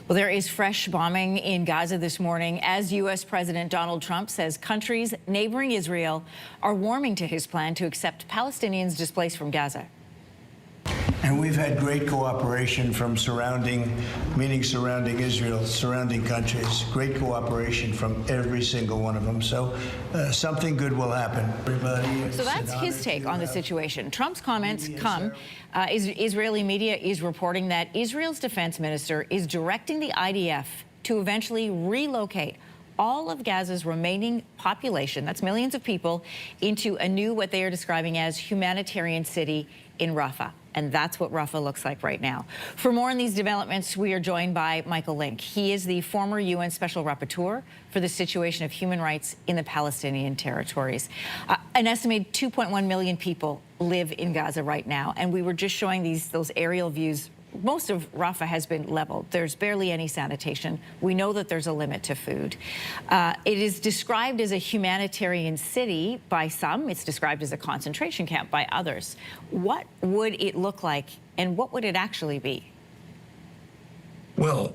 Well, there is fresh bombing in Gaza this morning as U.S. President Donald Trump says countries neighboring Israel are warming to his plan to accept Palestinians displaced from Gaza. And we've had great cooperation from surrounding Israel, surrounding countries, great cooperation from every single one of them. So something good will happen. Everybody. So that's his take on the situation. Trump's comments come. Israeli media is reporting that Israel's defense minister is directing the IDF to eventually relocate all of Gaza's remaining population, that's millions of people, into a new, what they are describing as humanitarian city in Rafah. And that's what Rafah looks like right now. For more on these developments, we are joined by Michael Link. He is the former UN Special Rapporteur for the situation of human rights in the Palestinian territories. An estimated 2.1 million people live in Gaza right now, and we were just showing those aerial views. Most of Rafah has been leveled. There's barely any sanitation. We know that there's a limit to food. It is described as a humanitarian city by some. It's described as a concentration camp by others. What would it look like, and what would it actually be? Well,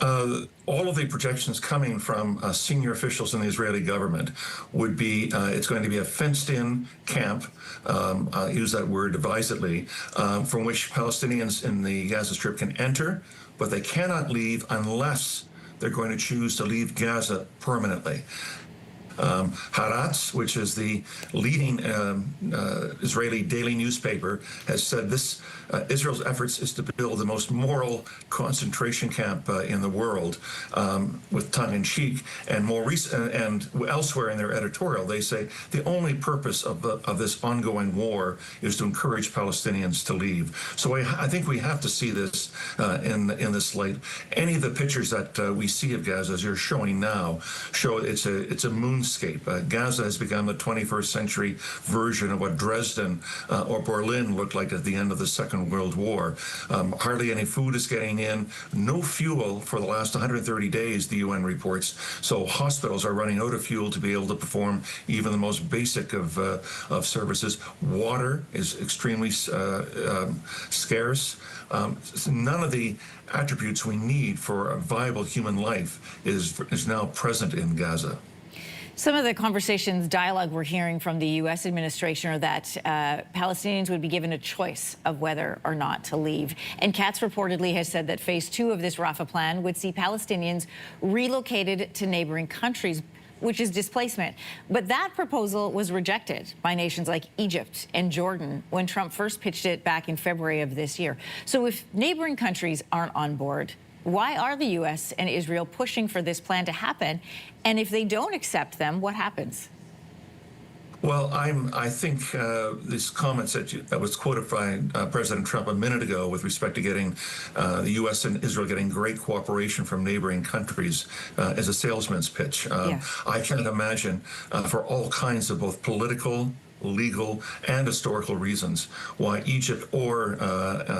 all of the projections coming from senior officials in the Israeli government would be it's going to be a fenced-in camp, use that word advisedly, from which Palestinians in the Gaza Strip can enter, but they cannot leave unless they're going to choose to leave Gaza permanently. Haaretz, which is the leading Israeli daily newspaper, has said this Israel's efforts is to build the most moral concentration camp in the world, with tongue-in-cheek. And more recent, and elsewhere in their editorial, they say the only purpose of this ongoing war is to encourage Palestinians to leave. So I think we have to see this in this light. Any of the pictures that we see of Gaza, as you're showing now, show it's a moonscape. Gaza has become the 21st century version of what Dresden or Berlin looked like at the end of the Second World War. Hardly any food is getting in, no fuel for the last 130 days, the UN reports. So hospitals are running out of fuel to be able to perform even the most basic of services. Water is extremely scarce. None of the attributes we need for a viable human life is now present in Gaza. Some of the dialogue we're hearing from the U.S. administration are that Palestinians would be given a choice of whether or not to leave. And Katz reportedly has said that phase 2 of this Rafah plan would see Palestinians relocated to neighboring countries, which is displacement. But that proposal was rejected by nations like Egypt and Jordan when Trump first pitched it back in February of this year. So if neighboring countries aren't on board, why are the U.S. and Israel pushing for this plan to happen? And if they don't accept them, what happens? Well, I think these comments that was quoted by President Trump a minute ago with respect to getting the U.S. and Israel getting great cooperation from neighboring countries as a salesman's pitch. I can't imagine for all kinds of both political, legal, and historical reasons why Egypt or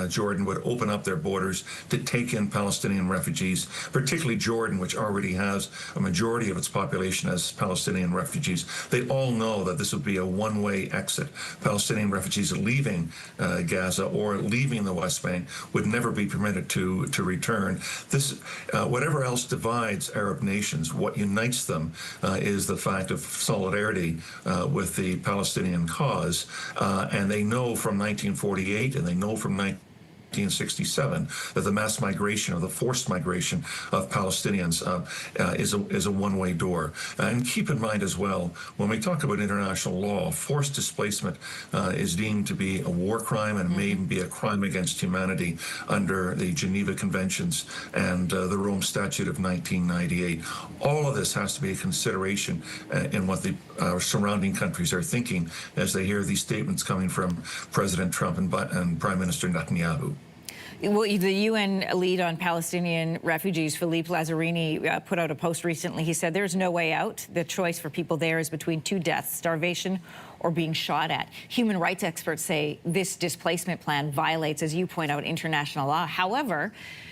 Jordan would open up their borders to take in Palestinian refugees, particularly Jordan, which already has a majority of its population as Palestinian refugees. They all know that this would be a one-way exit. Palestinian refugees leaving Gaza or leaving the West Bank would never be permitted to return. This, whatever else divides Arab nations, what unites them is the fact of solidarity with the Palestinian cause, and they know from 1948 and they know from 1967 that the mass migration or the forced migration of Palestinians is a one-way door. And keep in mind as well, when we talk about international law, forced displacement is deemed to be a war crime and may be a crime against humanity under the Geneva Conventions and the Rome Statute of 1998. All of this has to be a consideration in what the surrounding countries are thinking as they hear these statements coming from President Trump and Prime Minister Netanyahu. Well, the UN lead on Palestinian refugees, Philippe Lazzarini, put out a post recently. He said there's no way out. The choice for people there is between two deaths, starvation or being shot at. Human rights experts say this displacement plan violates, as you point out, international law. However,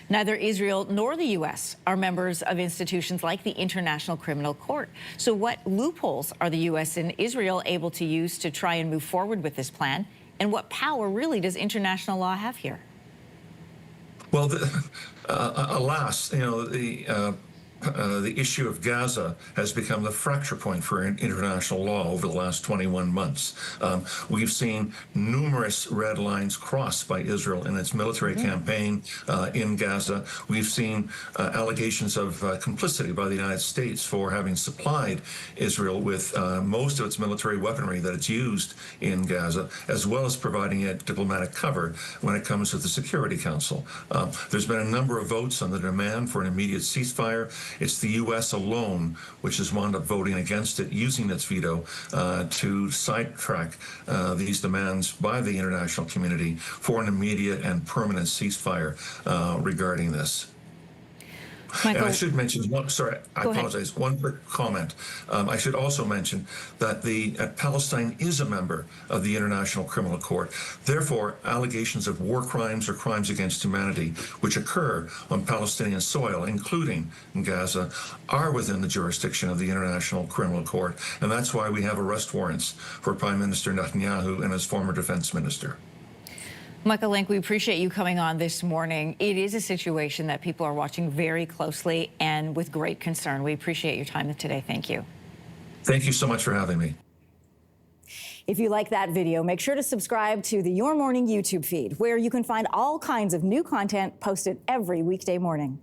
neither Israel nor the U.S. are members of institutions like the International Criminal Court. So what loopholes are the U.S. and Israel able to use to try and move forward with this plan? And what power really does international law have here? Well, alas, the issue of Gaza has become the fracture point for international law over the last 21 months. We've seen numerous red lines crossed by Israel in its military campaign in Gaza. We've seen allegations of complicity by the United States for having supplied Israel with most of its military weaponry that it's used in Gaza, as well as providing it diplomatic cover when it comes to the Security Council. There's been a number of votes on the demand for an immediate ceasefire. It's the U.S. alone which has wound up voting against it, using its veto to sidetrack these demands by the international community for an immediate and permanent ceasefire regarding this. Michael, and I should mention one. Sorry, I apologize. Ahead. One quick comment. I should also mention that Palestine is a member of the International Criminal Court. Therefore, allegations of war crimes or crimes against humanity, which occur on Palestinian soil, including in Gaza, are within the jurisdiction of the International Criminal Court, and that's why we have arrest warrants for Prime Minister Netanyahu and his former defense minister. Michael Link, we appreciate you coming on this morning. It is a situation that people are watching very closely and with great concern. We appreciate your time today. Thank you. Thank you so much for having me. If you like that video, make sure to subscribe to the Your Morning YouTube feed, where you can find all kinds of new content posted every weekday morning.